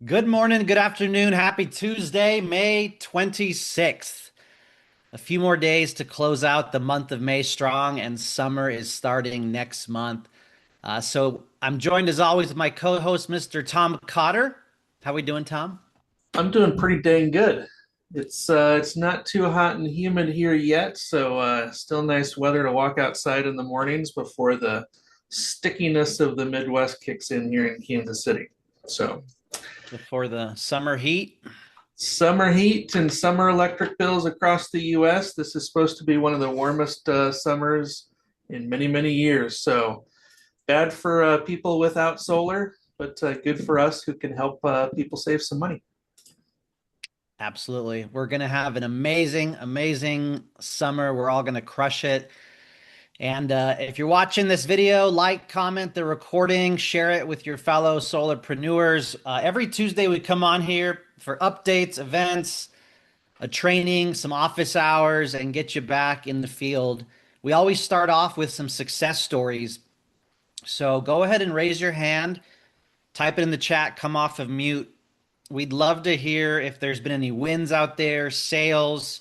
Good morning, good afternoon, happy Tuesday, May 26th. A few more days to close out the month of May strong, and summer is starting next month. So I'm joined as always with my co-host, Mr. Tom Cotter. How we doing, Tom? I'm doing pretty dang good. It's not too hot and humid here yet, so still nice weather to walk outside in the mornings before the stickiness of the Midwest kicks in here in Kansas City. So Before the summer heat. summer heat and summer electric bills across the U.S. This is supposed to be one of the warmest summers in many, many years. So bad for people without solar, but good for us who can help people save some money. Absolutely. We're going to have an amazing, amazing summer. We're all going to crush it. And if you're watching this video, like, comment the recording, share it with your fellow solopreneurs. Every Tuesday, we come on here for updates, events, a training, some office hours, and get you back in the field. We always start off with some success stories. So go ahead and raise your hand, type it in the chat, come off of mute. We'd love to hear if there's been any wins out there, sales.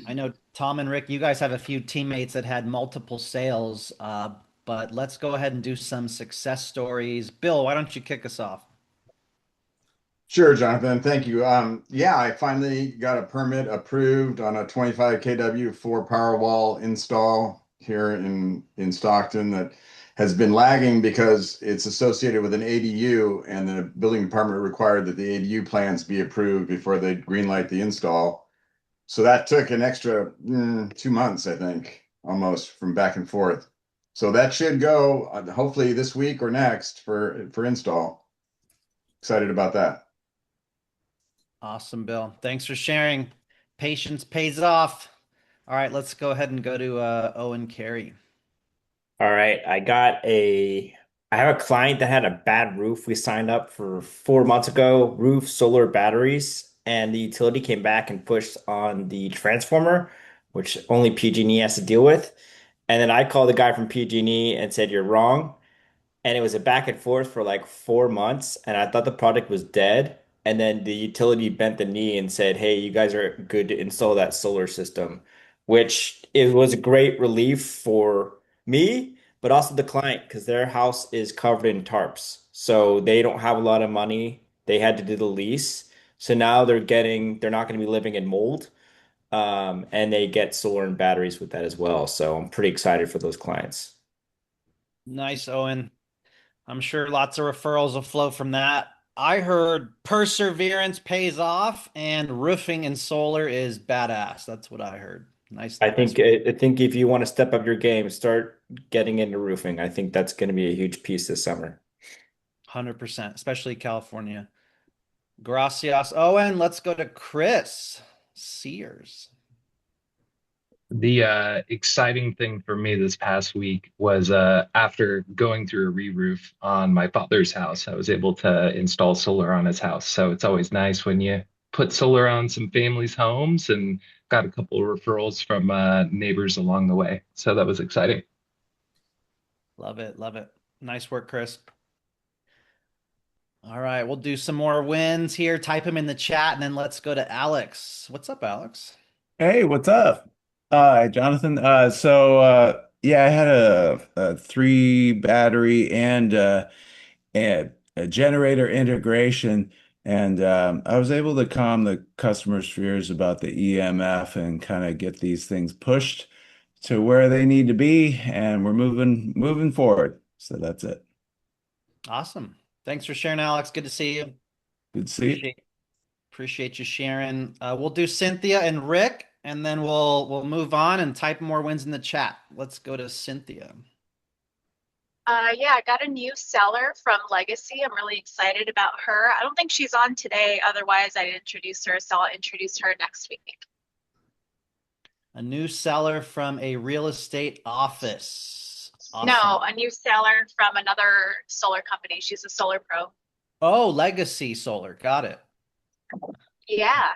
I know Tom and Rick, you guys have a few teammates that had multiple sales, but let's go ahead and do some success stories. Bill, why don't you kick us off? Sure, Jonathan. Thank you. Yeah, I finally got a permit approved on a 25 kW four power wall install here in Stockton that has been lagging because it's associated with an ADU, and the building department required that the ADU plans be approved before they greenlight the install. So that took an extra 2 months, I think, almost from back and forth. So that should go hopefully this week or next for install. Excited about that. Awesome, Bill. Thanks for sharing. Patience pays off. All right, let's go ahead and go to Owen Carey. All right, I have a client that had a bad roof. We signed up for 4 months ago, roof, solar, batteries, and the utility came back and pushed on the transformer, which only PG&E has to deal with. And then I called the guy from PG&E and said, "You're wrong." And it was a back and forth for like 4 months, and I thought the product was dead. And then the utility bent the knee and said, "Hey, you guys are good to install that solar system," which it was a great relief for me, but also the client because their house is covered in tarps, so they don't have a lot of money. They had to do the lease, so now they're not going to be living in mold, and they get solar and batteries with that as well. So I'm pretty excited for those clients. Nice, Owen. I'm sure lots of referrals will flow from that. I heard perseverance pays off and roofing and solar is badass. That's what I heard. Nice, I nice think I think if you want to step up your game, start getting into roofing. I think that's going to be a huge piece this summer. 100%, especially California. Gracias, Owen. Let's go to Chris Sears. The exciting thing for me this past week was after going through a re-roof on my father's house, I was able to install solar on his house. So it's always nice when you put solar on some families' homes, and got a couple of referrals from neighbors along the way. So that was exciting. Love it, love it. Nice work, Chris. All right, we'll do some more wins here. Type them in the chat, and then let's go to Alex. What's up, Alex? Hey, what's up? Hi, Jonathan. Yeah, I had a three battery and a generator integration, and I was able to calm the customer's fears about the EMF and kind of get these things pushed to where they need to be, and we're moving forward. So that's it. Awesome. Thanks for sharing, Alex. Good to see you. Good to see you. Appreciate you sharing. We'll do Cynthia and Rick, and then we'll move on and type more wins in the chat. Let's go to Cynthia. Yeah, I got a new seller from Legacy. I'm really excited about her. I don't think she's on today. Otherwise, I'd introduce her, so I'll introduce her next week. A new seller from a real estate office. Awesome. No, a new seller from another solar company. She's a solar pro. Oh, Legacy Solar. Got it. Yeah.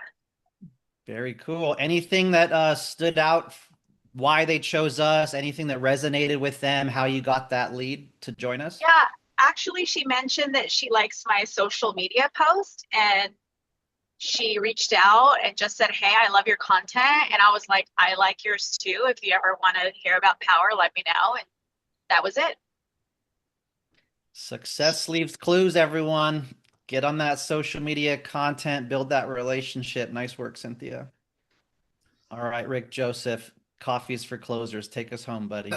Very cool. Anything that stood out, why they chose us, anything that resonated with them, how you got that lead to join us? Yeah. Actually, she mentioned that she likes my social media post and she reached out and just said, "Hey, I love your content." And I was like, "I like yours too. If you ever want to hear about Powur, let me know." And that was it. Success leaves clues, everyone. Get on that social media content, build that relationship. Nice work, Cynthia. All right, Rick Joseph, coffees for closers. Take us home, buddy.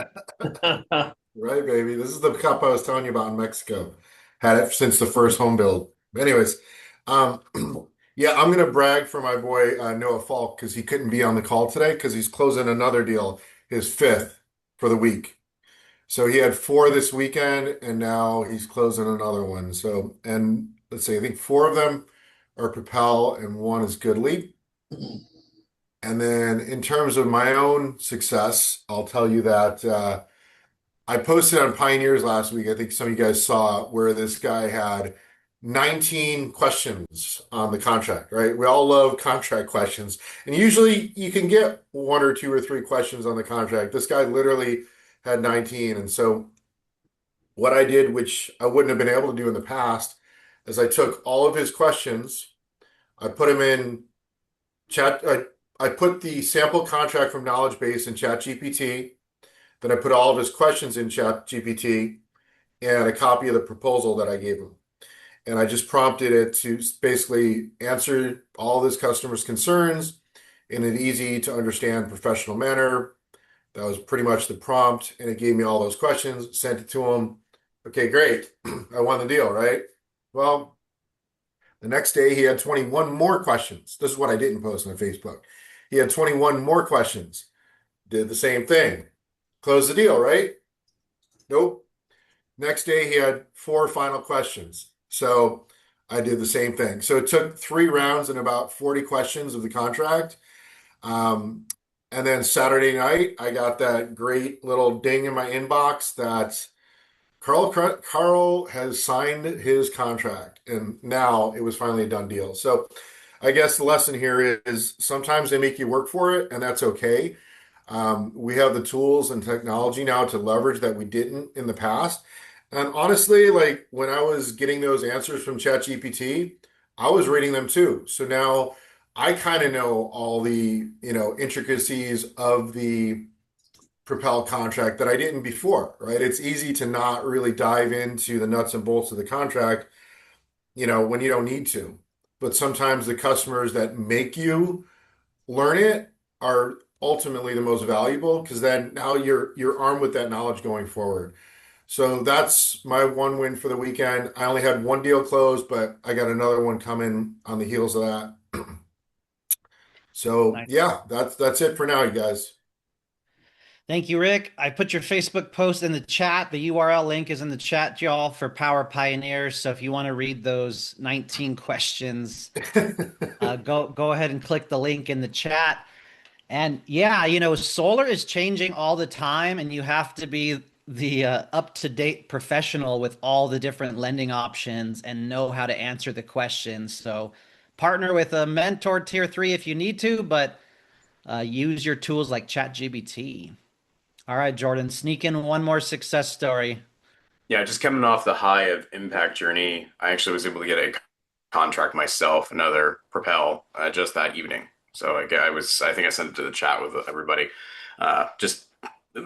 Right, baby. This is the cup I was telling you about in Mexico. Had it since the first home build. Anyways, um, yeah, I'm gonna brag for my boy Noah Falk because he couldn't be on the call today because he's closing another deal, his fifth for the week. So he had four this weekend, and now he's closing another one. So, and let's see, I think four of them are Propel, and one is Goodleap. And then in terms of my own success, I'll tell you that. I posted on Pioneers last week. I think some of you guys saw where this guy had 19 questions on the contract, right? We all love contract questions. And usually you can get one or two or three questions on the contract. This guy literally had 19. And so what I did, which I wouldn't have been able to do in the past, is I took all of his questions, I put them in chat, I put the sample contract from Knowledge Base in Chat GPT. Then I put all of his questions in Chat GPT and a copy of the proposal that I gave him. And I just prompted it to basically answer all of his customers' concerns in an easy to understand professional manner. That was pretty much the prompt. And it gave me all those questions, sent it to him. Okay, great. I won the deal, right? Well, the next day he had 21 more questions. This is what I didn't post on Facebook. He had 21 more questions. Did the same thing. Close the deal, right? Nope. Next day, he had four final questions. So I did the same thing. So it took 3 rounds and about 40 questions of the contract. And then Saturday night, I got that great little ding in my inbox that Carl has signed his contract, and now it was finally a done deal. So I guess the lesson here is sometimes they make you work for it, and that's okay. We have the tools and technology now to leverage that we didn't in the past. And honestly, like when I was getting those answers from ChatGPT, I was reading them too. So now I kind of know all the, intricacies of the Propel contract that I didn't before, right? It's easy to not really dive into the nuts and bolts of the contract, when you don't need to. But sometimes the customers that make you learn it are ultimately the most valuable because then now you're armed with that knowledge going forward. So that's my one win for the weekend. I only had one deal closed, but I got another one coming on the heels of that. So Nice. yeah, that's it for now, you guys. Thank you, Rick. I put your Facebook post in the chat. The URL link is in the chat, y'all, for Powur Pioneers. So if you want to read those 19 questions, go ahead and click the link in the chat. And yeah, solar is changing all the time, and you have to be the up-to-date professional with all the different lending options and know how to answer the questions. So partner with a mentor tier 3 if you need to, but use your tools like ChatGPT. All right, Jordan, sneak in one more success story. Yeah, just coming off the high of Impact Journey, I actually was able to get a contract myself, another Propel, just that evening. So I think I sent it to the chat with everybody. Just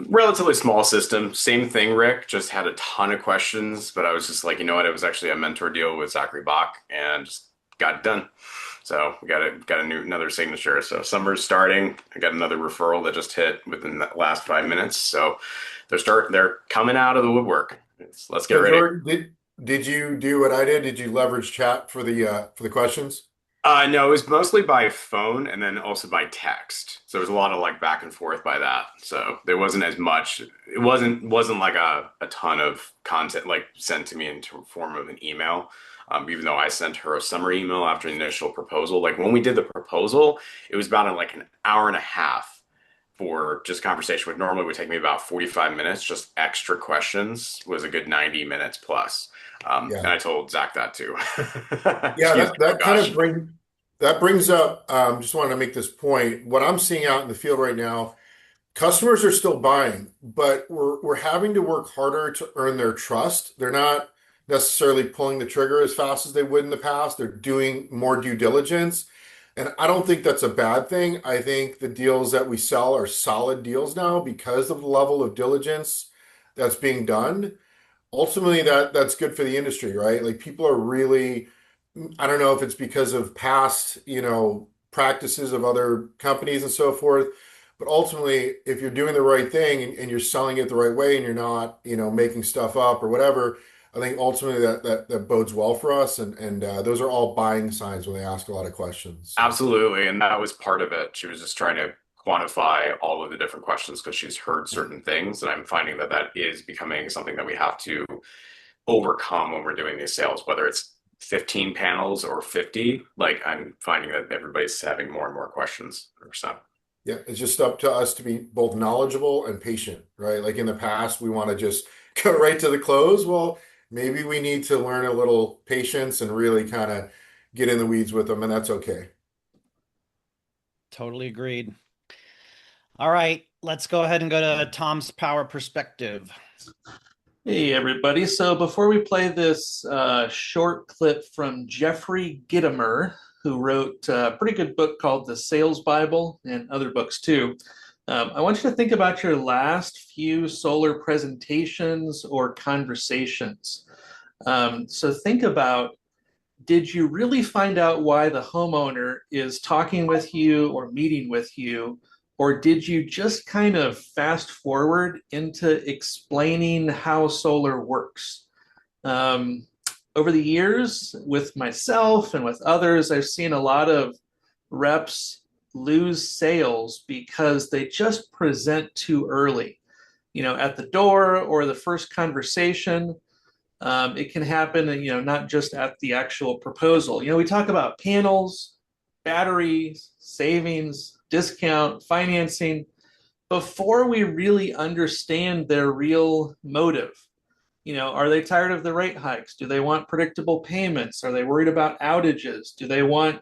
relatively small system, same thing, Rick, just had a ton of questions, but I was just like, you know what? It was actually a mentor deal with Zachary Bach and just got it done. So we got another signature. So summer's starting. I got another referral that just hit within the last 5 minutes. So they're coming out of the woodwork. Let's get ready. Jordan, did you do what I did? Did you leverage chat for the questions? No, it was mostly by phone and then also by text. So there was a lot of like back and forth by that. So there wasn't as much. It wasn't like a ton of content like sent to me in form of an email. Even though I sent her a summary email after the initial proposal. Like when we did the proposal, it was about like an hour and a half for just conversation, which normally would take me about 45 minutes. Just extra questions was a good 90 minutes plus. And I told Zach that too. Yeah, that brings up, just wanted to make this point. What I'm seeing out in the field right now, customers are still buying, but we're having to work harder to earn their trust. They're not necessarily pulling the trigger as fast as they would in the past. They're doing more due diligence. And I don't think that's a bad thing. I think the deals that we sell are solid deals now because of the level of diligence that's being done. Ultimately, that's good for the industry, right? Like people are really, I don't know if it's because of past, practices of other companies and so forth, but ultimately, if you're doing the right thing and you're selling it the right way and you're not, making stuff up or whatever, I think ultimately that bodes well for us. And those are all buying signs when they ask a lot of questions. So. Absolutely. And that was part of it. She was just trying to quantify all of the different questions because she's heard certain things. And I'm finding that that is becoming something that we have to overcome when we're doing these sales, whether it's 15 panels or 50. Like I'm finding that everybody's having more and more questions. 100%. Yeah, it's just up to us to be both knowledgeable and patient, right? Like in the past, we want to just go right to the close. Well, maybe we need to learn a little patience and really kind of get in the weeds with them, and that's okay. Totally agreed. All right, let's go ahead and go to Tom's Powur Perspective. Hey, everybody. So before we play this short clip from Jeffrey Gitomer, who wrote a pretty good book called The Sales Bible and other books too, I want you to think about your last few solar presentations or conversations. So think about, did you really find out why the homeowner is talking with you or meeting with you? Or did you just kind of fast forward into explaining how solar works? Over the years, with myself and with others, I've seen a lot of reps lose sales because they just present too early. At the door or the first conversation, it can happen, not just at the actual proposal. We talk about panels, batteries, savings, discount, financing, before we really understand their real motive. Are they tired of the rate hikes? Do they want predictable payments? Are they worried about outages? Do they want,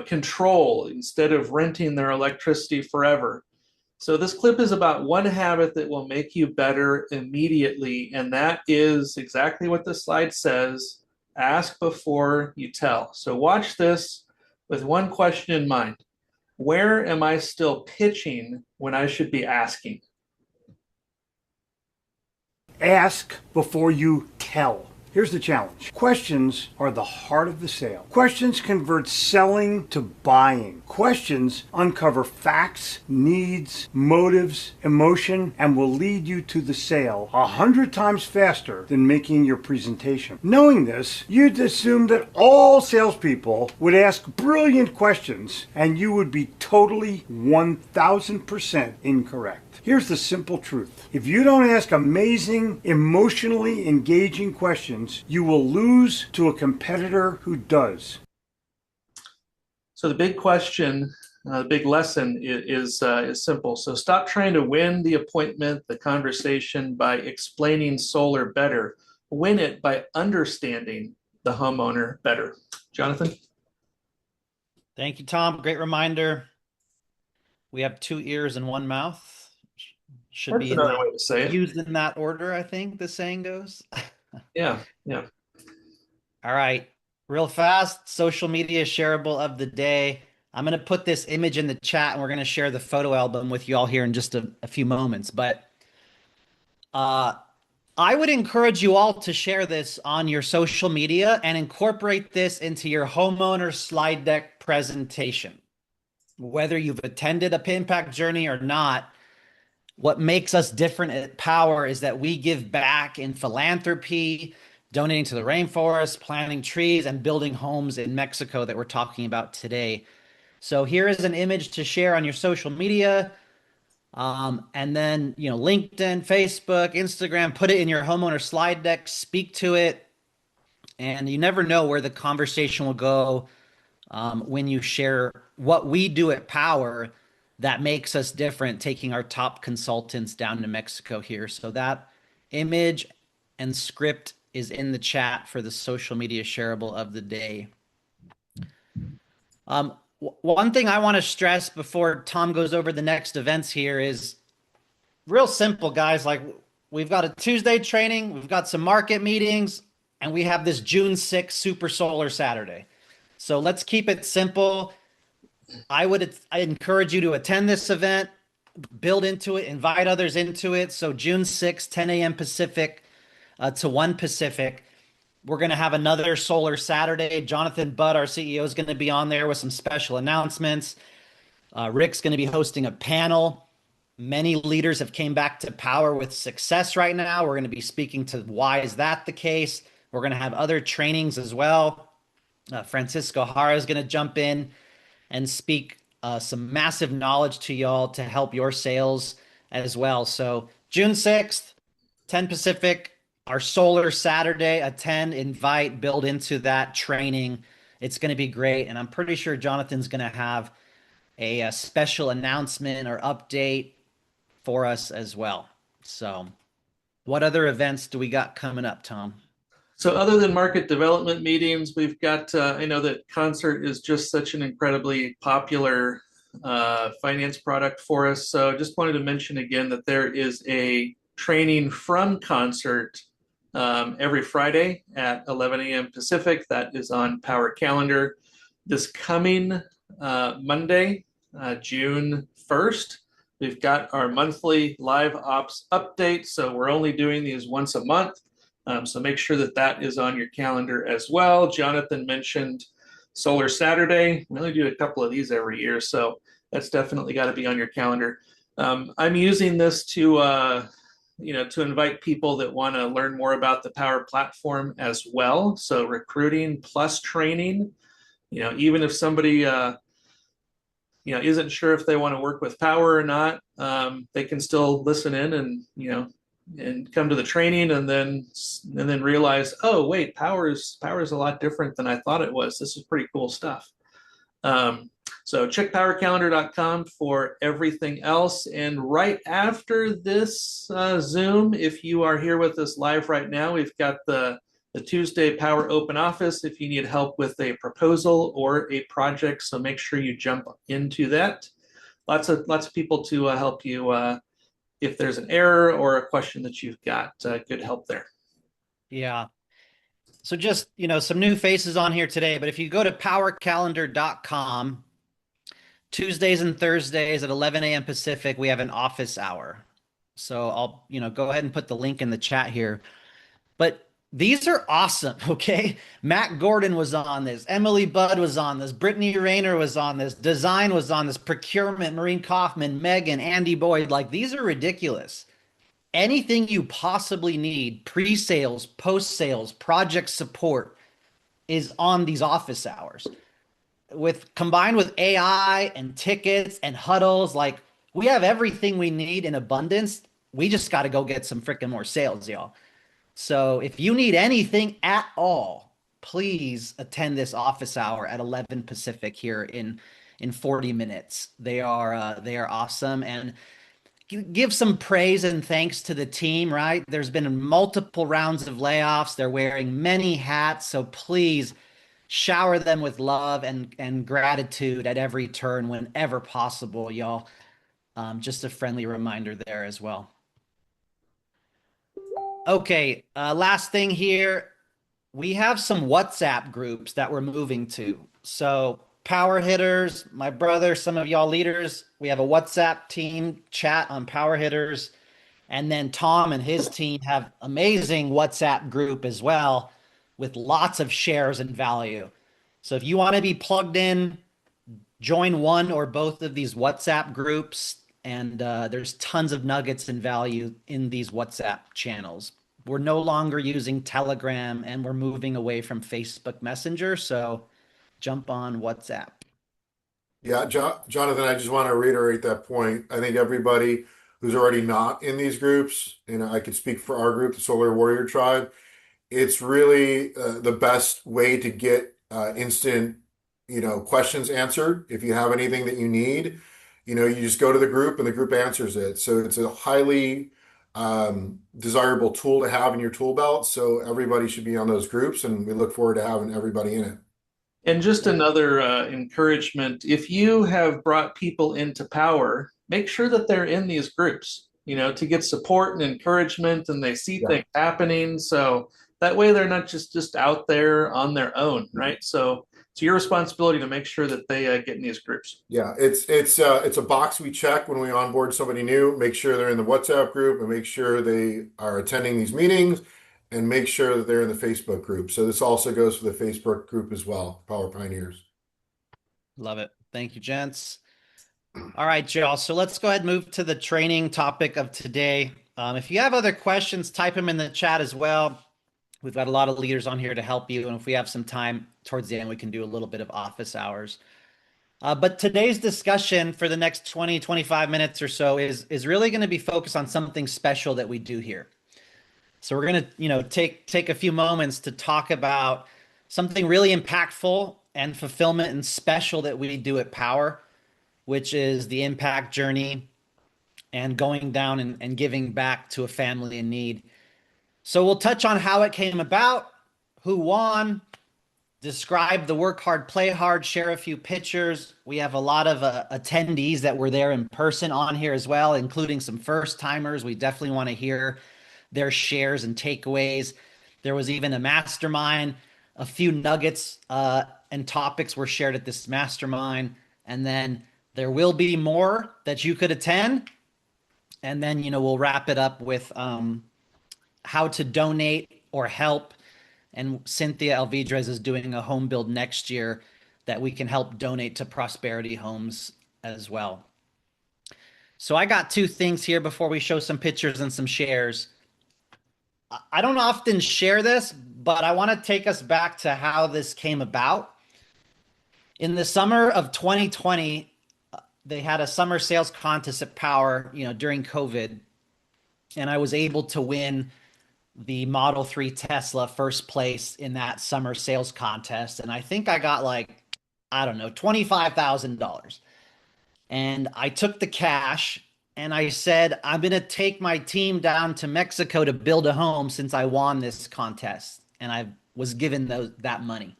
control instead of renting their electricity forever? So this clip is about one habit that will make you better immediately, and that is exactly what the slide says: ask before you tell. So watch this with one question in mind. Where am I still pitching when I should be asking? Ask before you tell. Here's the challenge. Questions are the heart of the sale. Questions convert selling to buying. Questions uncover facts, needs, motives, emotion, and will lead you to the sale 100 times faster than making your presentation. Knowing this, you'd assume that all salespeople would ask brilliant questions and you would be totally 1000% incorrect. Here's the simple truth. If you don't ask amazing, emotionally engaging questions, you will lose to a competitor who does. So the big question, the big lesson is simple. So stop trying to win the appointment, the conversation by explaining solar better. Win it by understanding the homeowner better. Jonathan? Thank you, Tom. Great reminder. We have 2 ears and 1 mouth. Should That's be another way to say it. used in that order, I think the saying goes. Yeah. All right, real fast, social media shareable of the day. I'm going to put this image in the chat and we're going to share the photo album with you all here in just a few moments. But I would encourage you all to share this on your social media and incorporate this into your homeowner slide deck presentation. Whether you've attended a Impact Journey or not, what makes us different at Powur is that we give back in philanthropy, donating to the rainforest, planting trees, and building homes in Mexico that we're talking about today. So here is an image to share on your social media. And then, LinkedIn, Facebook, Instagram, put it in your homeowner slide deck, speak to it. And you never know where the conversation will go when you share what we do at Powur that makes us different, taking our top consultants down to Mexico here. So that image and script is in the chat for the social media shareable of the day. One thing I want to stress before Tom goes over the next events here is real simple, guys. Like, we've got a Tuesday training, we've got some market meetings. and we have this June 6th Super Solar Saturday. So let's keep it simple. I encourage you to attend this event, build into it, invite others into it. So June 6th, 10 a.m. Pacific to 1 Pacific. We're going to have another Solar Saturday. Jonathan Budd, our CEO, is going to be on there with some special announcements. Rick's going to be hosting a panel. Many leaders have came back to Powur with success right now. We're going to be speaking to why is that the case. We're going to have other trainings as well. Francisco Hara is going to jump in and speak some massive knowledge to y'all to help your sales as well. So June 6th, 10 Pacific, our Solar Saturday, attend, invite, build into that training. It's going to be great. And I'm pretty sure Jonathan's going to have a special announcement or update for us as well. So what other events do we got coming up, Tom? So other than market development meetings, we've got, I know that Concert is just such an incredibly popular finance product for us. So just wanted to mention again that there is a training from Concert every Friday at 11 a.m. Pacific. That is on Powur Calendar. This coming Monday, June 1st, we've got our monthly live ops update. So we're only doing these once a month. So make sure that that is on your calendar as well. Jonathan mentioned Solar Saturday. We only do a couple of these every year, so that's definitely got to be on your calendar. I'm using this to, to invite people that want to learn more about the Powur platform as well. So recruiting plus training. Even if somebody isn't sure if they want to work with Powur or not, they can still listen in and come to the training and then realize, oh wait, Powur is a lot different than I thought it was. This is pretty cool stuff. So check powurcalendar.com for everything else. And right after this Zoom, if you are here with us live right now, we've got the Tuesday Powur Open Office if you need help with a proposal or a project. So make sure you jump into that. Lots of people to help you if there's an error or a question that you've got. Good help there. Yeah. So just, some new faces on here today, but if you go to powurcalendar.com, Tuesdays and Thursdays at 11 a.m. Pacific, we have an office hour. So I'll, go ahead and put the link in the chat here. But these are awesome, okay? Matt Gordon was on this. Emily Budd was on this. Brittany Rayner was on this. Design was on this. Procurement, Maureen Kaufman, Megan, Andy Boyd. Like, these are ridiculous. Anything you possibly need, pre-sales, post-sales, project support, is on these office hours. Combined with AI and tickets and huddles, like, we have everything we need in abundance. We just got to go get some freaking more sales, y'all. So if you need anything at all, please attend this office hour at 11 Pacific here in 40 minutes. They are awesome, and give some praise and thanks to the team, right? There's been multiple rounds of layoffs. They're wearing many hats, so please shower them with love and gratitude at every turn whenever possible, y'all. Just a friendly reminder there as well. Okay, last thing here. We have some WhatsApp groups that we're moving to. So Powur Hitters, my brother, some of y'all leaders, we have a WhatsApp team chat on Powur Hitters. And then Tom and his team have amazing WhatsApp group as well with lots of shares and value. So if you want to be plugged in, join one or both of these WhatsApp groups. And there's tons of nuggets and value in these WhatsApp channels. We're no longer using Telegram and we're moving away from Facebook Messenger. So jump on WhatsApp. Yeah, Jonathan, I just want to reiterate that point. I think everybody who's already not in these groups, and I could speak for our group, the Solar Warrior Tribe, it's really the best way to get instant, questions answered. If you have anything that you need, you just go to the group and the group answers it. So it's a highly desirable tool to have in your tool belt. So everybody should be on those groups, and we look forward to having everybody in it. And just another encouragement, if you have brought people into Powur, make sure that they're in these groups, to get support and encouragement, and they see things happening. So That way they're not just out there on their own, right? So it's your responsibility to make sure that they get in these groups. Yeah, it's a box we check when we onboard somebody new, make sure they're in the WhatsApp group and make sure they are attending these meetings and make sure that they're in the Facebook group. So this also goes for the Facebook group as well, Power Pioneers. Love it. Thank you, gents. All right, y'all. So let's go ahead and move to the training topic of today. If you have other questions, type them in the chat as well. We've got a lot of leaders on here to help you. And if we have some time towards the end, we can do a little bit of office hours. But today's discussion for the next 20, 25 minutes or so is really going to be focused on something special that we do here. So we're going to, take a few moments to talk about something really impactful and fulfillment and special that we do at Powur, which is the impact journey and going down and giving back to a family in need. So we'll touch on how it came about, who won, describe the work hard, play hard, share a few pictures. We have a lot of attendees that were there in person on here as well, including some first timers. We definitely want to hear their shares and takeaways. There was even a mastermind. A few nuggets and topics were shared at this mastermind. And then there will be more that you could attend. And then, we'll wrap it up with how to donate or help. And Cynthia Alvidrez is doing a home build next year that we can help donate to Prosperity Homes as well. So I got two things here before we show some pictures and some shares. I don't often share this, but I want to take us back to how this came about. In the summer of 2020, they had a summer sales contest at Powur, during COVID, and I was able to win the Model 3 Tesla first place in that summer sales contest. And I think I got $25,000. And I took the cash and I said, I'm going to take my team down to Mexico to build a home since I won this contest. And I was given that money.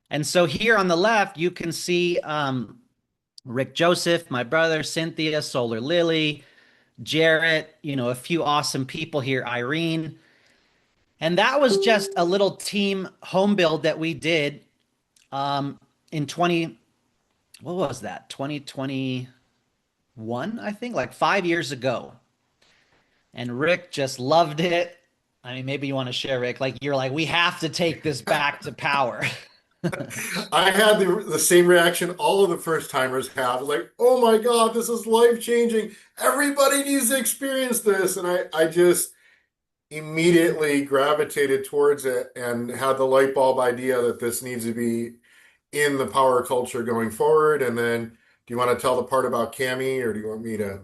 And so here on the left, you can see Rick Joseph, my brother, Cynthia, Solar Lily, Jarrett, a few awesome people here, Irene. And that was just a little team home build that we did in 2021, I think, like 5 years ago. And Rick just loved it. I mean, maybe you want to share, Rick, you're like, we have to take this back to Powur. I had the same reaction all of the first timers have. Like, oh my God, this is life changing. Everybody needs to experience this. And I just immediately gravitated towards it and had the light bulb idea that this needs to be in the Powur culture going forward. And then do you want to tell the part about Cami or do you want me to?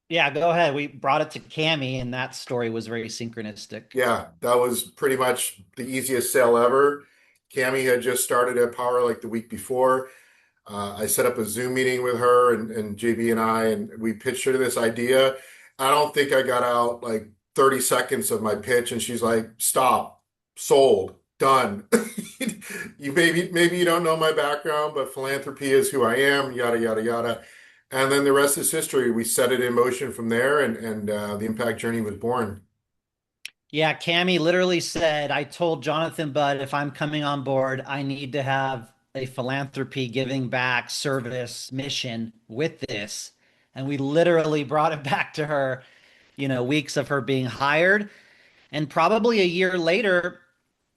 Yeah, go ahead. We brought it to Cami, and that story was very synchronistic. Yeah, that was pretty much the easiest sale ever. Cami had just started at Powur like the week before. I set up a Zoom meeting with her and JB and I, and we pitched her this idea. I don't think I got out like 30 seconds of my pitch, and she's like, "Stop, sold, done." Maybe you don't know my background, but philanthropy is who I am. Yada yada yada. And then the rest is history. We set it in motion from there, and the impact journey was born. Yeah, Cami literally said, I told Jonathan Budd, if I'm coming on board, I need to have a philanthropy, giving back, service mission with this. And we literally brought it back to her, weeks of her being hired. And probably a year later,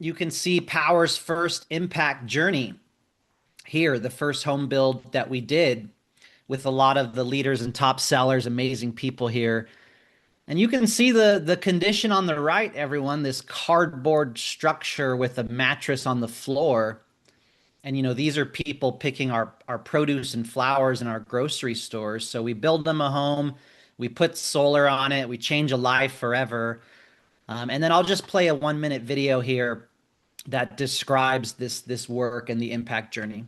you can see Powur's first impact journey here, the first home build that we did with a lot of the leaders and top sellers, amazing people here. And you can see the condition on the right, everyone, this cardboard structure with a mattress on the floor. And, these are people picking our produce and flowers in our grocery stores. So we build them a home, we put solar on it, we change a life forever. And then I'll just play a 1-minute video here that describes this work and the impact journey.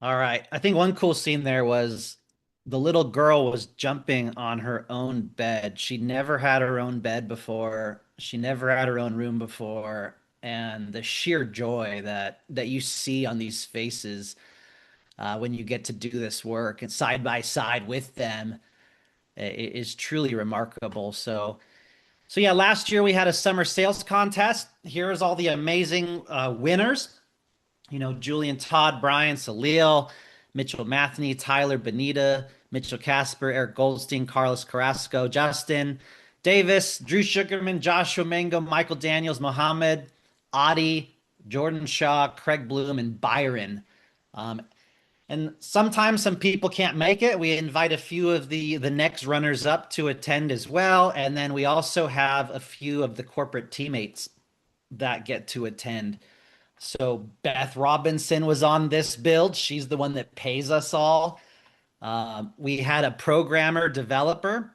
All right. I think one cool scene there was the little girl was jumping on her own bed. She never had her own bed before. She never had her own room before. And the sheer joy that you see on these faces when you get to do this work and side by side with them is truly remarkable. So yeah, last year we had a summer sales contest. Here's all the amazing winners. Julian Todd, Brian Salil, Mitchell Matheny, Tyler Benita, Mitchell Casper, Eric Goldstein, Carlos Carrasco, Justin Davis, Drew Sugarman, Joshua Mango, Michael Daniels, Mohammed, Adi, Jordan Shaw, Craig Bloom, and Byron. And sometimes some people can't make it. We invite a few of the next runners up to attend as well. And then we also have a few of the corporate teammates that get to attend. So Beth Robinson was on this build. She's the one that pays us all. We had a programmer developer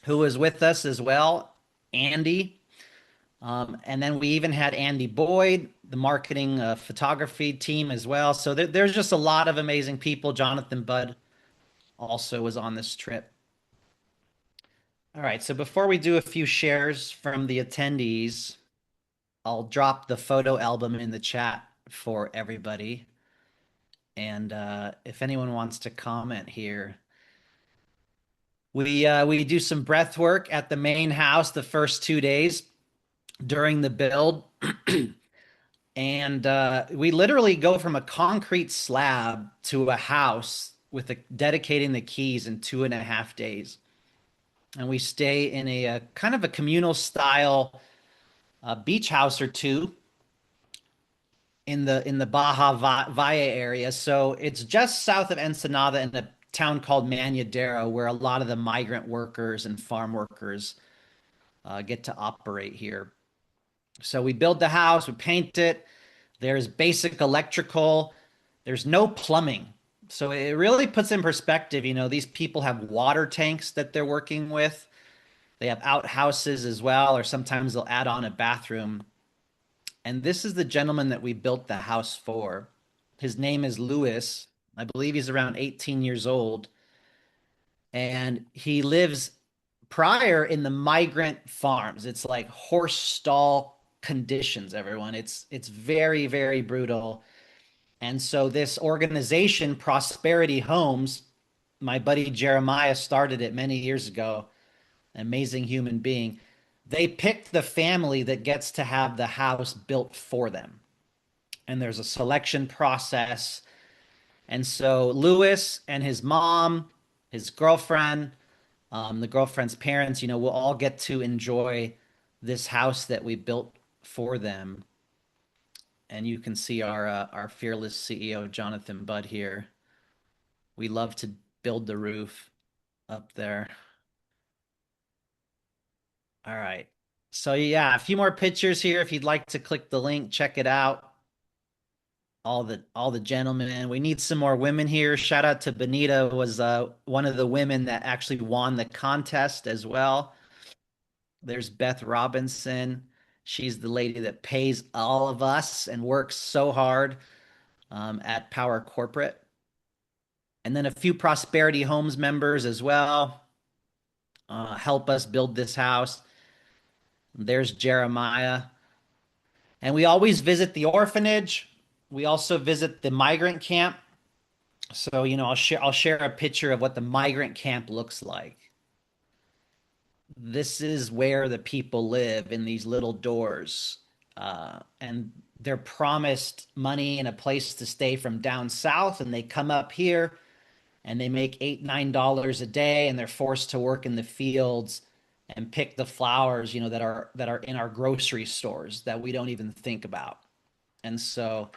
who was with us as well, Andy. And then we even had Andy Boyd, the marketing photography team as well. So there's just a lot of amazing people. Jonathan Budd also was on this trip. All right, so before we do a few shares from the attendees, I'll drop the photo album in the chat for everybody. And if anyone wants to comment here, we do some breath work at the main house the first 2 days during the build. And we literally go from a concrete slab to a house with dedicating the keys in 2.5 days. And we stay in a kind of a communal style beach house or two in the Baja Valle area. So it's just south of Ensenada in a town called Manadero, where a lot of the migrant workers and farm workers get to operate here. So we build the house, we paint it. There's basic electrical. There's no plumbing. So it really puts in perspective, these people have water tanks that they're working with. They have outhouses as well, or sometimes they'll add on a bathroom. And this is the gentleman that we built the house for. His name is Louis. I believe he's around 18 years old. And he lives prior in the migrant farms. It's like horse stall conditions, everyone. It's very, very brutal. And so this organization, Prosperity Homes, my buddy Jeremiah started it many years ago, an amazing human being. They picked the family that gets to have the house built for them. And there's a selection process. And so Louis and his mom, his girlfriend, the girlfriend's parents, will all get to enjoy this house that we built for them. And you can see our fearless CEO, Jonathan Budd here. We love to build the roof up there. All right. So yeah, a few more pictures here. If you'd like to click the link, check it out. All the gentlemen. We need some more women here. Shout out to Benita, who was one of the women that actually won the contest as well. There's Beth Robinson. She's the lady that pays all of us and works so hard at Powur Corporate. And then a few Prosperity Homes members as well help us build this house. There's Jeremiah. And we always visit the orphanage. We also visit the migrant camp. So, I'll share a picture of what the migrant camp looks like. This is where the people live, in these little doors. And they're promised money and a place to stay from down south, and they come up here and they make $8, $9 a day, and they're forced to work in the fields and pick the flowers, that are in our grocery stores that we don't even think about. And so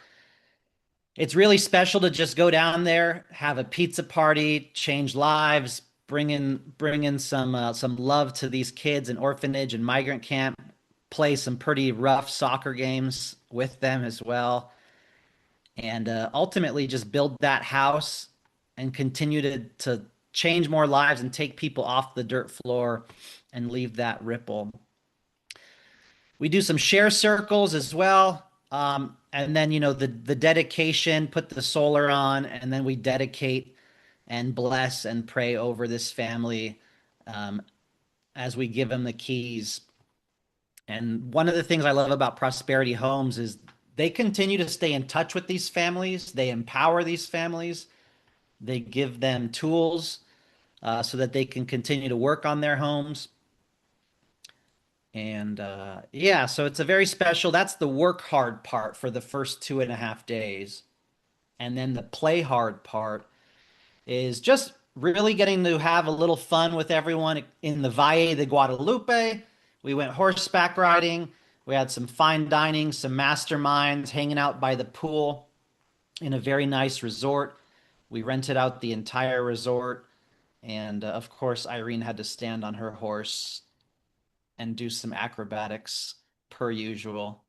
it's really special to just go down there, have a pizza party, change lives, bring in some love to these kids in orphanage and migrant camp, play some pretty rough soccer games with them as well, and ultimately just build that house and continue to change more lives and take people off the dirt floor and leave that ripple. We do some share circles as well. And then, the dedication, put the solar on, and then we dedicate and bless and pray over this family um, as we give them the keys. And one of the things I love about Prosperity Homes is they continue to stay in touch with these families. They empower these families. They give them tools so that they can continue to work on their homes. And yeah, so it's a very special, that's the work hard part for the first 2.5 days. And then the play hard part is just really getting to have a little fun with everyone in the Valle de Guadalupe. We went horseback riding. We had some fine dining, some masterminds, hanging out by the pool in a very nice resort. We rented out the entire resort. And of course, Irene had to stand on her horse and do some acrobatics per usual.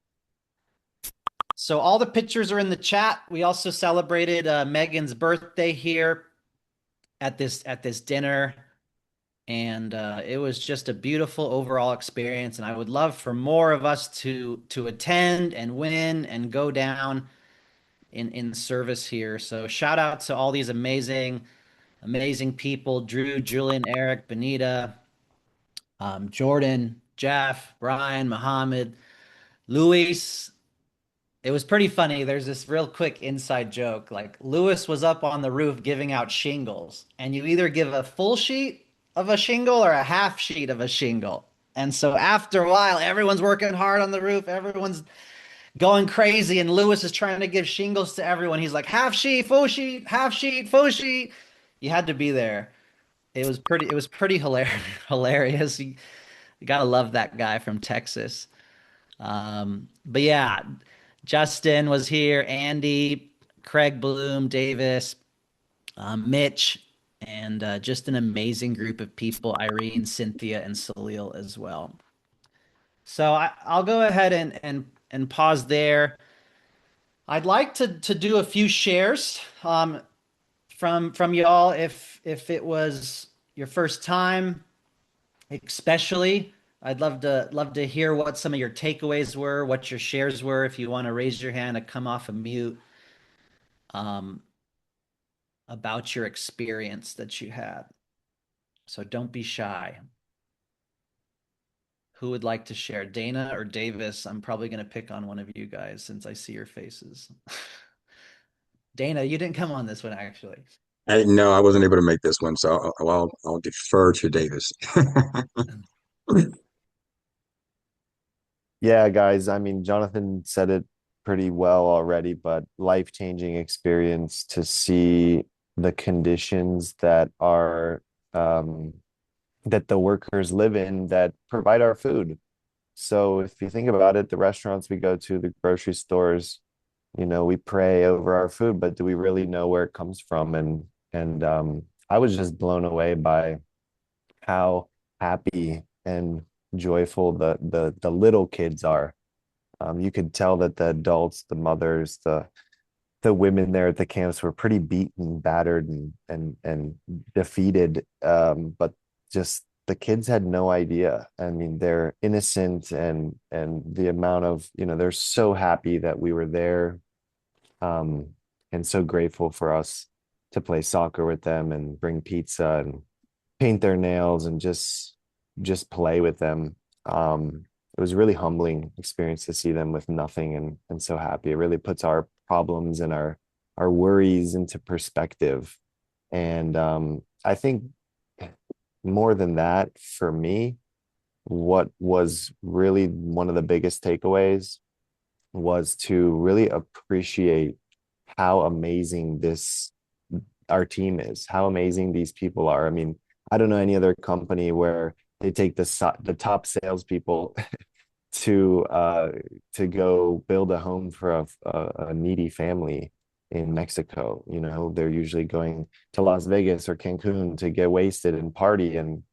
So all the pictures are in the chat. We also celebrated Megan's birthday here at this dinner, and it was just a beautiful overall experience. And I would love for more of us to attend and win and go down in service here. So shout out to all these amazing people: Drew, Julian, Eric, Benita, Jordan, Jeff, Brian, Muhammad, Luis. It was pretty funny. There's this real quick inside joke. Like, Lewis was up on the roof giving out shingles, and you either give a full sheet of a shingle or a half sheet of a shingle. And so after a while, everyone's working hard on the roof. Everyone's going crazy, and Lewis is trying to give shingles to everyone. He's like, half sheet, full sheet, half sheet, full sheet. You had to be there. It was pretty hilarious. You gotta love that guy from Texas. But yeah, Justin was here, Andy, Craig Bloom, Davis, Mitch, and just an amazing group of people, Irene, Cynthia, and Salil as well. So I'll go ahead and pause there. I'd like to do a few shares from y'all if it was your first time, especially. I'd love to hear what some of your takeaways were, what your shares were. If you want to raise your hand and come off of mute, about your experience that you had. So don't be shy. Who would like to share? Dana or Davis? I'm probably going to pick on one of you guys since I see your faces. Dana, you didn't come on this one, actually. No, I wasn't able to make this one, so I'll defer to Davis. Yeah, guys, I mean, Jonathan said it pretty well already, but life-changing experience to see the conditions that the workers live in that provide our food. So if you think about it, the restaurants we go to, the grocery stores, we pray over our food, but do we really know where it comes from? And I was just blown away by how happy and joyful the little kids are. You could tell that the adults, the mothers, the women there at the camps were pretty beaten, battered, and defeated. But just the kids had no idea. I mean, they're innocent, and the amount of, they're so happy that we were there, and so grateful for us to play soccer with them and bring pizza and paint their nails and just play with them. It was a really humbling experience to see them with nothing and so happy. It really puts our problems and our worries into perspective. And I think more than that, for me, what was really one of the biggest takeaways was to really appreciate how amazing our team is, how amazing these people are. I mean, I don't know any other company where they take the top salespeople to go build a home for a needy family in Mexico. They're usually going to Las Vegas or Cancun to get wasted and party, and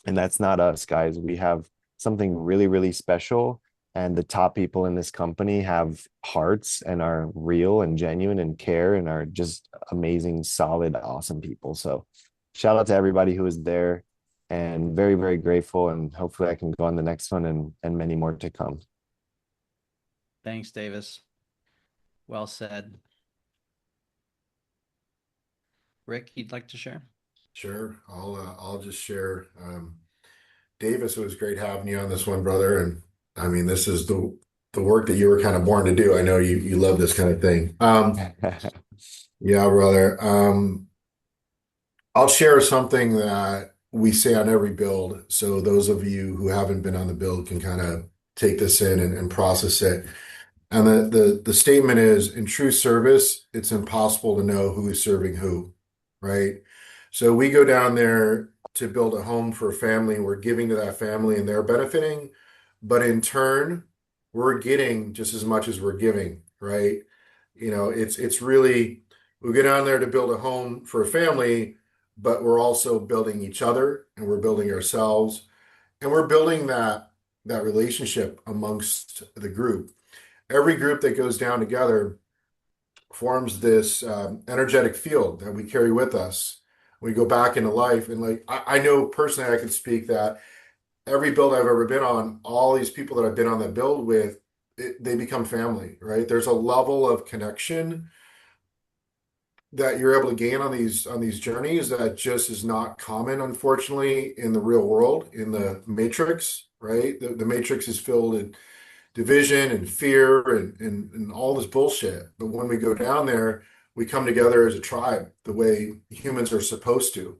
that's not us, guys. We have something really, really special, and the top people in this company have hearts and are real and genuine and care and are just amazing, solid, awesome people. So shout out to everybody who was there, and very, very grateful. And hopefully I can go on the next one and many more to come. Thanks, Davis. Well said. Rick, you'd like to share? Sure. I'll just share. Davis, it was great having you on this one, brother. And I mean, this is the work that you were kind of born to do. I know you love this kind of thing. Yeah, brother. I'll share something that we say on every build. So those of you who haven't been on the build can kind of take this in and process it. And the statement is, in true service, it's impossible to know who is serving who, right? So we go down there to build a home for a family. We're giving to that family and they're benefiting, but in turn, we're getting just as much as we're giving, right? It's really, we go down there to build a home for a family, but we're also building each other and we're building ourselves and we're building that relationship amongst the group. Every group that goes down together forms this energetic field that we carry with us. We go back into life, and like I know personally, I can speak that every build I've ever been on, all these people that I've been on that build with, they become family, right? There's a level of connection that you're able to gain on these journeys that just is not common, unfortunately, in the real world, in the matrix, right? The matrix is filled in division and fear and all this bullshit. But when we go down there, we come together as a tribe, the way humans are supposed to.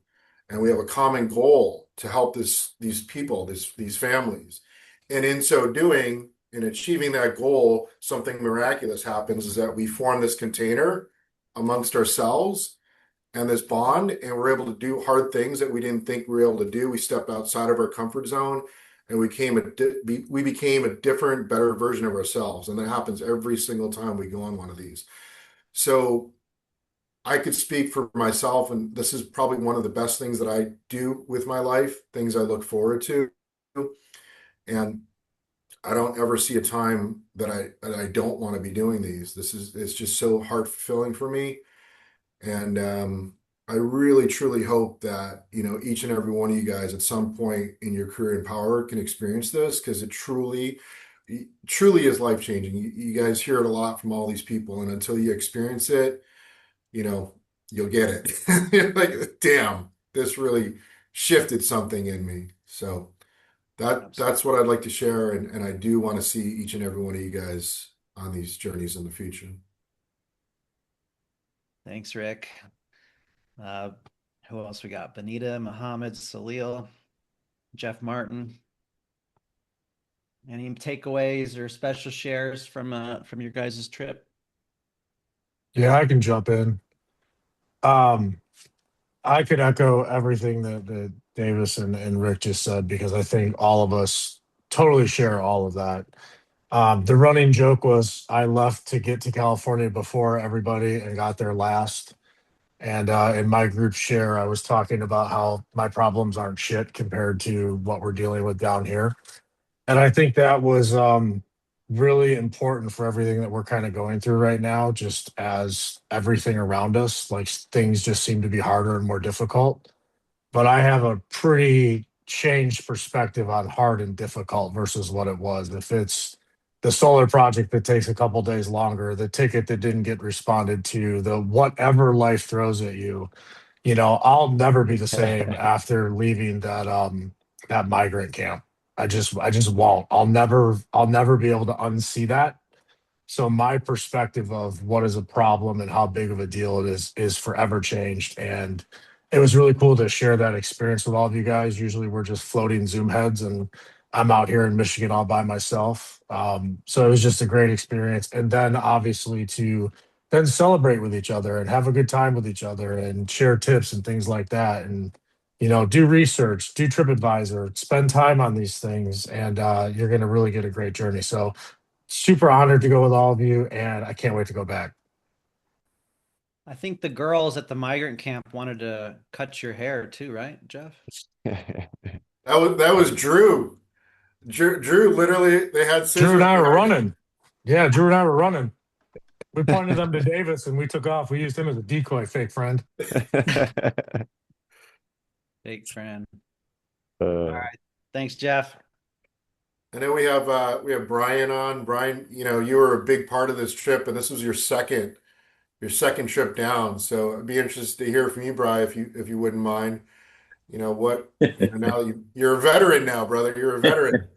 And we have a common goal to help these people, these families. And in so doing, in achieving that goal, something miraculous happens is that we form this container amongst ourselves and this bond, and we're able to do hard things that we didn't think we were able to do. We step outside of our comfort zone and we became a different, better version of ourselves. And that happens every single time we go on one of these. So I could speak for myself, and this is probably one of the best things that I do with my life, things I look forward to. And I don't ever see a time that I don't want to be doing these. It's just so heart fulfilling for me. And I really, truly hope that, each and every one of you guys at some point in your career in power can experience this, because it truly, truly is life-changing. You guys hear it a lot from all these people, and until you experience it, you'll get it. You're like, damn, this really shifted something in me. So that's what I'd like to share, and I do want to see each and every one of you guys on these journeys in the future. Thanks, Rick. Who else we got? Benita, Mohammed, Salil, Jeff Martin. Any takeaways or special shares from your guys' trip? Yeah, I can jump in. I could echo everything that Davis and Rick just said, because I think all of us totally share all of that. The running joke was I left to get to California before everybody and got there last. And in my group share, I was talking about how my problems aren't shit compared to what we're dealing with down here. And I think that was really important for everything that we're kind of going through right now, just as everything around us, like things just seem to be harder and more difficult. But I have a pretty changed perspective on hard and difficult versus what it was. If it's the solar project that takes a couple days longer, the ticket that didn't get responded to, the whatever life throws at you, I'll never be the same after leaving that migrant camp. I just won't. I'll never be able to unsee that. So my perspective of what is a problem and how big of a deal it is forever changed. And it was really cool to share that experience with all of you guys. Usually we're just floating Zoom heads, and I'm out here in Michigan all by myself. So it was just a great experience. And then obviously to then celebrate with each other and have a good time with each other and share tips and things like that. And do research, do TripAdvisor, spend time on these things, and you're going to really get a great journey. So super honored to go with all of you, and I can't wait to go back. I think the girls at the migrant camp wanted to cut your hair too, right, Jeff? That was Drew. Drew literally, they had scissors. Drew and I were running. Yeah, Drew and I were running. We pointed them to Davis and we took off. We used him as a decoy, fake friend. Fake friend. All right. Thanks, Jeff. I know we have Brian on. Brian, you were a big part of this trip, and this was your second trip down. So I'd be interested to hear from you, Brian, if you wouldn't mind. Now you're a veteran now, brother. You're a veteran.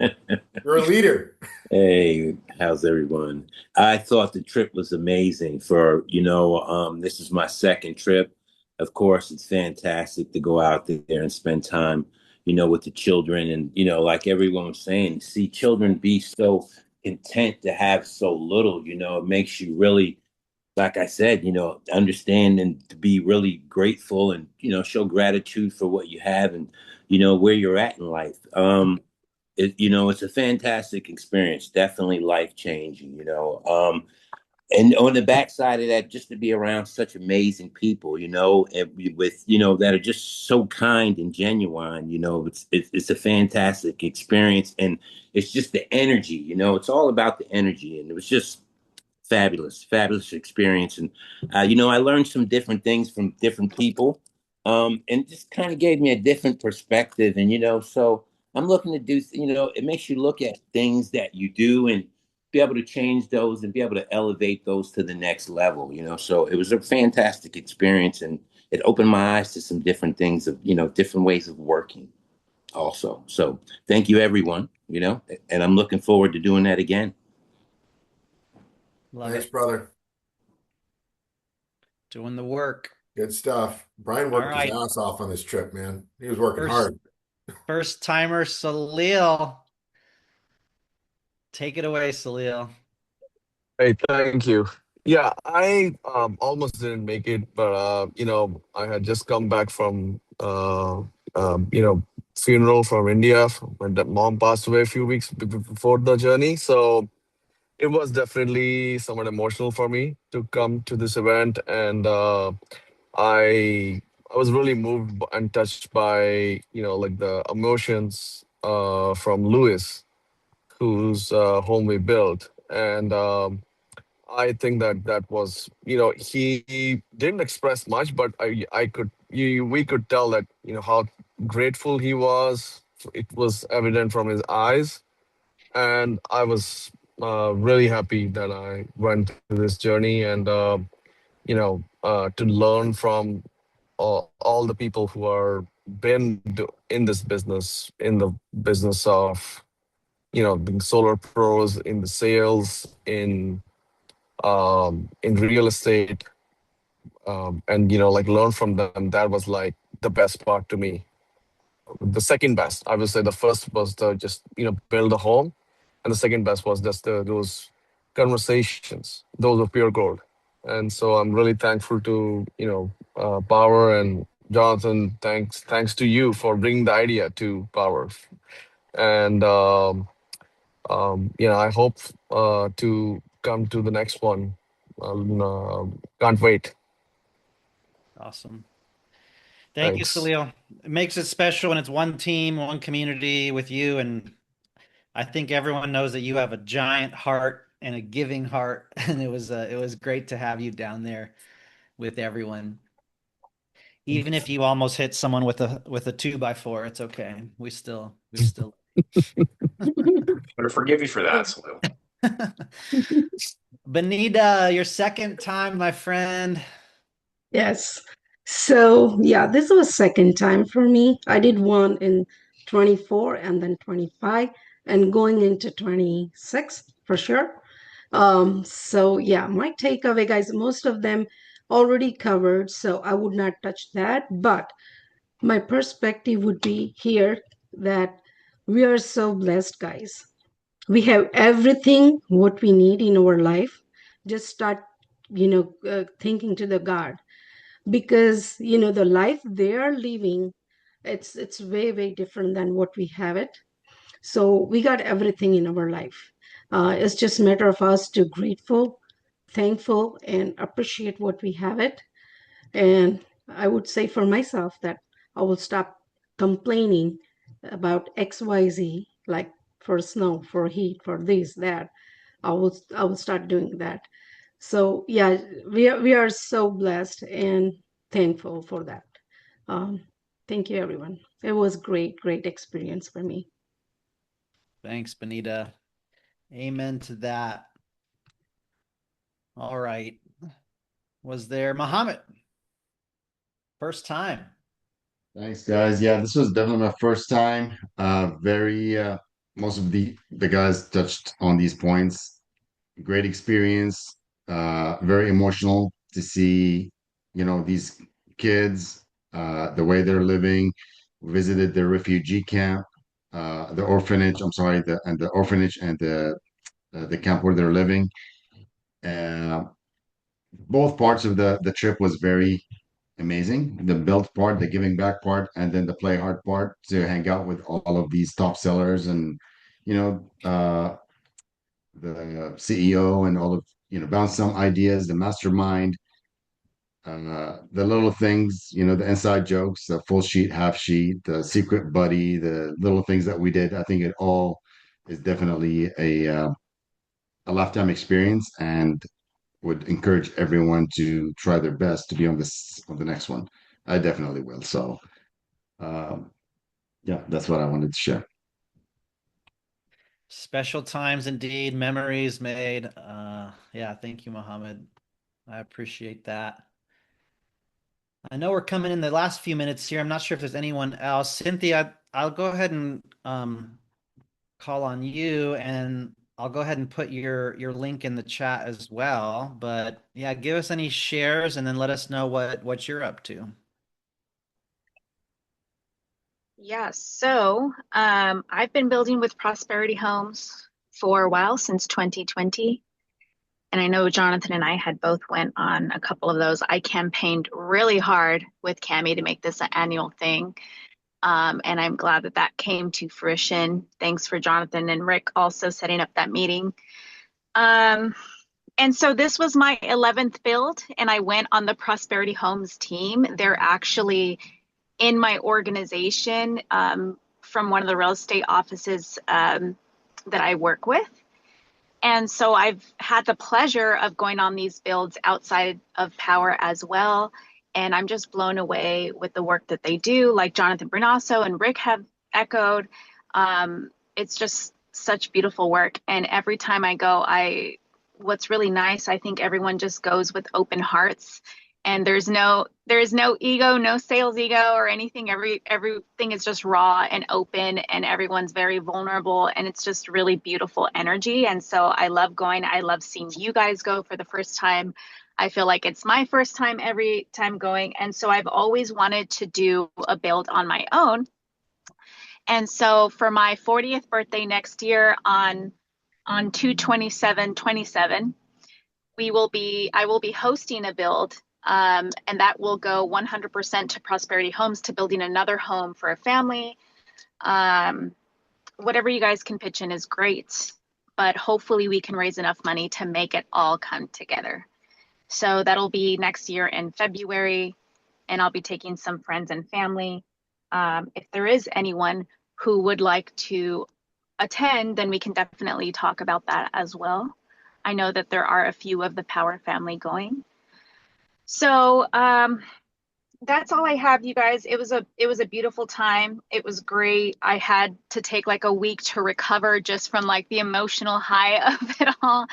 You're a leader. Hey, how's everyone? I thought the trip was amazing this is my second trip. Of course, it's fantastic to go out there and spend time, with the children and, like everyone was saying, see children be so content to have so little, it makes you really, like I said, understand and to be really grateful and, show gratitude for what you have and, where you're at in life. It's a fantastic experience, definitely life changing, and on the backside of that, just to be around such amazing people, and with, that are just so kind and genuine, it's a fantastic experience. And it's just the energy, it's all about the energy. And it was just fabulous experience. And I learned some different things from different people, and just kind of gave me a different perspective. And so I'm looking to do, it makes you look at things that you do and be able to change those and be able to elevate those to the next level. So it was a fantastic experience, and it opened my eyes to some different things of, different ways of working also. So thank you, everyone. And I'm looking forward to doing that again. Love Thanks, it. brother. Doing the work. Good stuff. Brian All worked his right. ass off on this trip, man. He was working hard. First timer, Salil. Take it away, Salil. Hey, thank you. Yeah, I almost didn't make it, but I had just come back from funeral from India when that mom passed away a few weeks before the journey. So it was definitely somewhat emotional for me to come to this event, and I was really moved and touched by like the emotions from Lewis, whose home we built, and I think that that was, he didn't express much, but we could tell that, how grateful he was. It was evident from his eyes. And I was really happy that I went through this journey and, to learn from all the people who are in this business, in the business of, being solar pros, in the sales, in real estate, and like learn from them. That was like the best part to me. The second best, I would say, the first was to just build a home, and the second best was just those conversations. Those are pure gold. And so I'm really thankful to Power and Jonathan. Thanks to you for bringing the idea to Power. And I hope to come to the next one. Can't wait. Awesome. Thank you, Salil. It makes it special when it's one team, one community with you. And I think everyone knows that you have a giant heart and a giving heart. And it was great to have you down there with everyone. Even if you almost hit someone with a 2x4, it's okay. We still Better forgive you for that, Salil. Benita, your second time, my friend. Yes. So, yeah, this was second time for me. I did one in 24 and then 25 and going into 26 for sure. So yeah, my takeaway, guys, most of them already covered, so I would not touch that. But my perspective would be here that we are so blessed, guys. We have everything what we need in our life. Just start, thinking to the God, because the life they are living, it's way different than what we have it. So we got everything in our life. It's just a matter of us to grateful, thankful, and appreciate what we have it. And I would say for myself that I will stop complaining about XYZ, like for snow, for heat, for this, that. I will start doing that. So yeah, we are so blessed and thankful for that. Um, Thank you, everyone. It was great experience for me. Thanks, Benita. Amen to that. All right. Was there Muhammad? First time. Thanks, guys. Yeah, this was definitely my first time. Very most of the guys touched on these points. Great experience. Very emotional to see, these kids, the way they're living. Visited the refugee camp, the orphanage. I'm sorry, the orphanage and the camp where they're living. Uh, both parts of the trip was very amazing. The build part, the giving back part, and then the play hard part to hang out with all of these top sellers and you know the CEO and all of bounce some ideas, the mastermind, the little things, the inside jokes, the full sheet, half sheet, the secret buddy, the little things that we did. I think it all is definitely a lifetime experience and would encourage everyone to try their best to be on the next one. I definitely will. So um, yeah, that's what I wanted to share. Special times indeed, memories made. Yeah, thank you, Mohammed. I appreciate that. I know we're coming in the last few minutes here. I'm not sure if there's anyone else. Cynthia, I'll go ahead and call on you, and I'll go ahead and put your link in the chat as well. But yeah, give us any shares and then let us know what you're up to. Yeah, so I've been building with Prosperity Homes for a while, since 2020. And I know Jonathan and I had both went on a couple of those. I campaigned really hard with Cami to make this an annual thing. And I'm glad that that came to fruition. Thanks for Jonathan and Rick also setting up that meeting. And so this was my 11th build, and I went on the Prosperity Homes team. They're actually in my organization from one of the real estate offices that I work with. And so I've had the pleasure of going on these builds outside of Powur as well. And I'm just blown away with the work that they do, like Jonathan Brunasso and Rick have echoed. It's just such beautiful work. And every time I go, what's really nice, I think everyone just goes with open hearts. And there's no ego, no sales ego or anything. Everything is just raw and open, and everyone's very vulnerable, and it's just really beautiful energy. And so I love going. I love seeing you guys go for the first time. I feel like it's my first time every time going. And so I've always wanted to do a build on my own. And so for my 40th birthday next year on 2/27/27, I will be hosting a build, and that will go 100% to Prosperity Homes, to building another home for a family. Whatever you guys can pitch in is great, but hopefully we can raise enough money to make it all come together. So that'll be next year in February, and I'll be taking some friends and family. If there is anyone who would like to attend, then we can definitely talk about that as well. I know that there are a few of the Powur family going. So that's all I have, you guys. It was a beautiful time. It was great. I had to take like a week to recover just from like the emotional high of it all.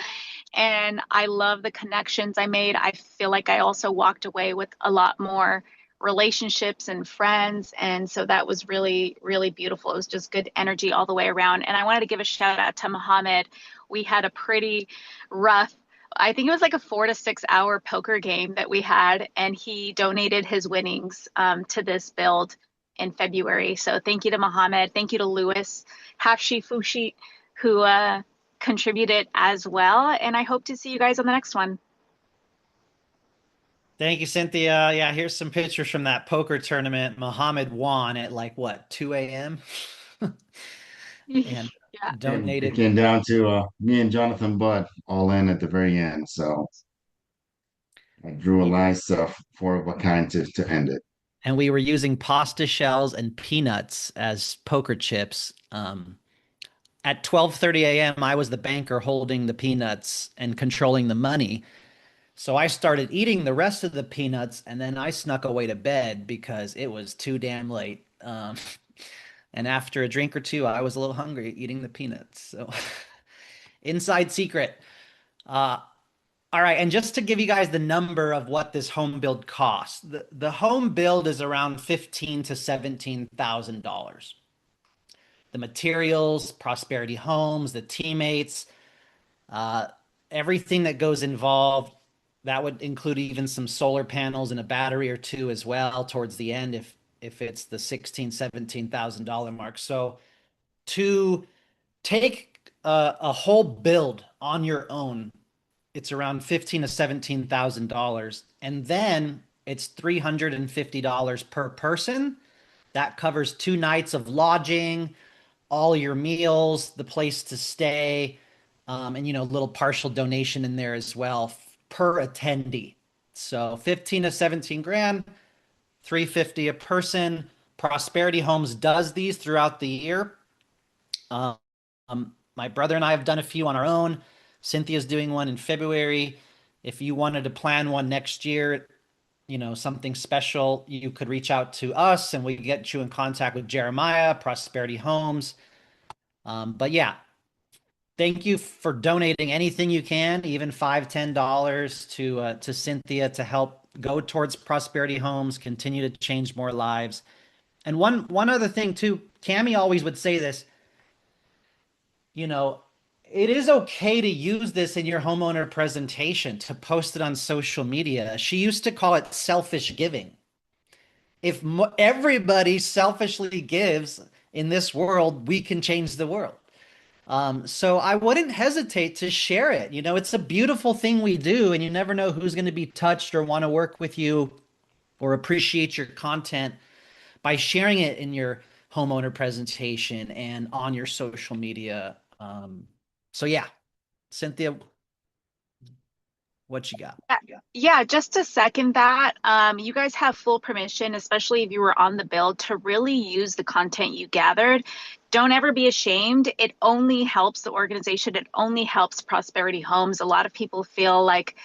And I love the connections I made. I feel like I also walked away with a lot more relationships and friends. And so that was really, really beautiful. It was just good energy all the way around. And I wanted to give a shout out to Mohammed. We had a pretty rough, I think it was like a 4 to 6 hour poker game that we had, and he donated his winnings to this build in February. So thank you to Mohammed. Thank you to Lewis Hafshi Fushi, who contributed as well. And I hope to see you guys on the next one. Thank you, Cynthia. Yeah, here's some pictures from that poker tournament. Muhammad won at like what, 2 a.m. and Yeah. donated. It came down to me and Jonathan Budd all in at the very end. So I drew a nice four of a kind to end it. And we were using pasta shells and peanuts as poker chips. At 12:30 a.m., I was the banker holding the peanuts and controlling the money. So I started eating the rest of the peanuts, and then I snuck away to bed because it was too damn late. And after a drink or two, I was a little hungry eating the peanuts. So inside secret. All right, and just to give you guys the number of what this home build costs, the home build is around $15,000 to $17,000. The materials, Prosperity Homes, the teammates, uh, everything that goes involved. That would include even some solar panels and a battery or two as well towards the end if it's the $16,000, $17,000 mark. So to take a whole build on your own, it's around $15,000 to $17,000, and then it's $350 per person. That covers 2 nights of lodging, all your meals, the place to stay, and a little partial donation in there as well per attendee. So 15 to 17 grand, 350 a person. Prosperity Homes does these throughout the year. Um, my brother and I have done a few on our own. Cynthia's doing one in February. If you wanted to plan one next year, something special, you could reach out to us and we get you in contact with Jeremiah, Prosperity Homes. But yeah, thank you for donating anything you can, even $5, $10 to Cynthia to help go towards Prosperity Homes, continue to change more lives. And one other thing too, Tammy always would say this, it is okay to use this in your homeowner presentation, to post it on social media. She used to call it selfish giving. If everybody selfishly gives in this world, we can change the world. So I wouldn't hesitate to share it. It's a beautiful thing we do, and you never know who's going to be touched or want to work with you or appreciate your content by sharing it in your homeowner presentation and on your social media. So yeah, Cynthia, what you got? Yeah, just to second that, you guys have full permission, especially if you were on the build, to really use the content you gathered. Don't ever be ashamed. It only helps the organization. It only helps Prosperity Homes. A lot of people feel like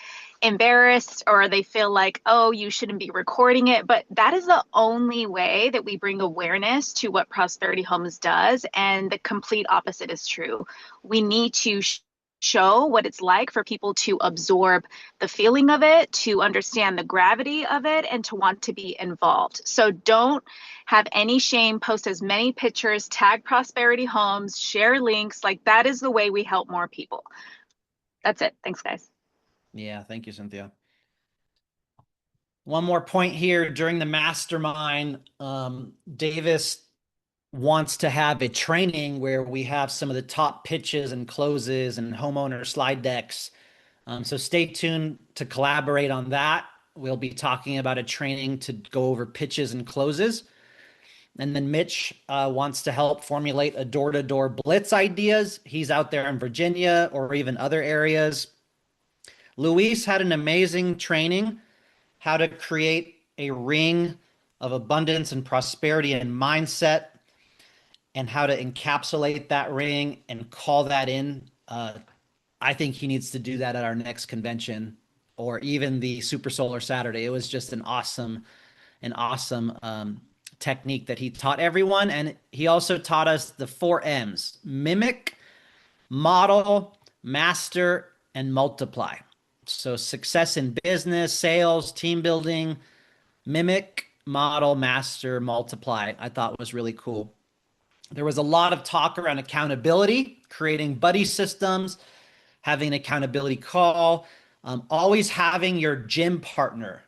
embarrassed, or they feel like, oh, you shouldn't be recording it. But that is the only way that we bring awareness to what Prosperity Homes does. And the complete opposite is true. We need to show what it's like for people to absorb the feeling of it, to understand the gravity of it, and to want to be involved. So don't have any shame. Post as many pictures, tag Prosperity Homes, share links. Like, that is the way we help more people. That's it. Thanks, guys. Yeah, thank you, Cynthia. One more point here. During the mastermind, Davis wants to have a training where we have some of the top pitches and closes and homeowner slide decks. So stay tuned to collaborate on that. We'll be talking about a training to go over pitches and closes. And then Mitch wants to help formulate a door-to-door blitz ideas. He's out there in Virginia or even other areas. Luis had an amazing training, how to create a ring of abundance and prosperity and mindset, and how to encapsulate that ring and call that in. I think he needs to do that at our next convention or even the Super Solar Saturday. It was just an awesome technique that he taught everyone. And he also taught us the 4 M's: mimic, model, master, and multiply. So success in business, sales, team building, mimic, model, master, multiply, I thought was really cool. There was a lot of talk around accountability, creating buddy systems, having an accountability call, always having your gym partner,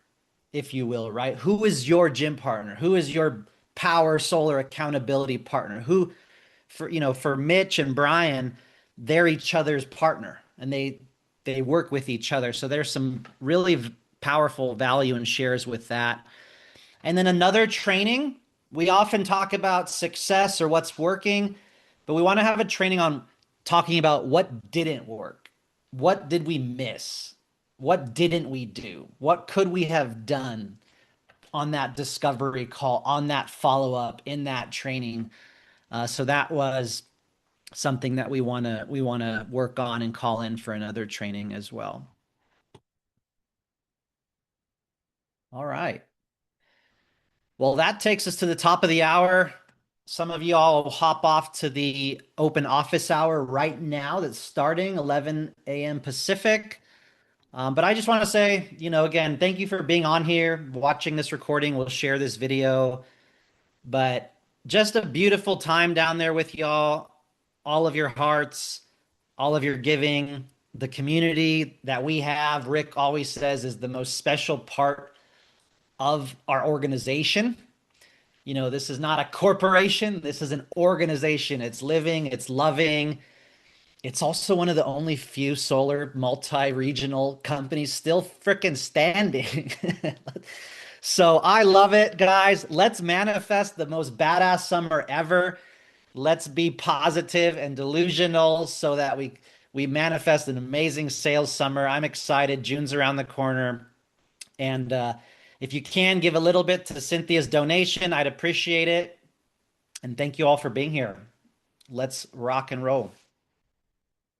if you will, right? Who is your gym partner? Who is your Powur Solar accountability partner? Who, for Mitch and Brian, they're each other's partner, and they work with each other. So there's some really powerful value and shares with that. And then another training, we often talk about success or what's working, but we want to have a training on talking about what didn't work. What did we miss? What didn't we do? What could we have done on that discovery call, on that follow-up, in that training? So that was something that we want to work on and call in for another training as well. All right. Well, that takes us to the top of the hour. Some of you all will hop off to the open office hour right now that's starting 11 a.m. Pacific. But I just want to say, again, thank you for being on here, watching this recording. We'll share this video. But just a beautiful time down there with y'all, all of your hearts, all of your giving, the community that we have. Rick always says is the most special part of our organization. This is not a corporation. This is an organization. It's living, it's loving. It's also one of the only few solar multi-regional companies still freaking standing. So I love it, guys. Let's manifest the most badass summer ever. Let's be positive and delusional so that we manifest an amazing sales summer. I'm excited. June's around the corner. And if you can give a little bit to Cynthia's donation, I'd appreciate it. And thank you all for being here. Let's rock and roll.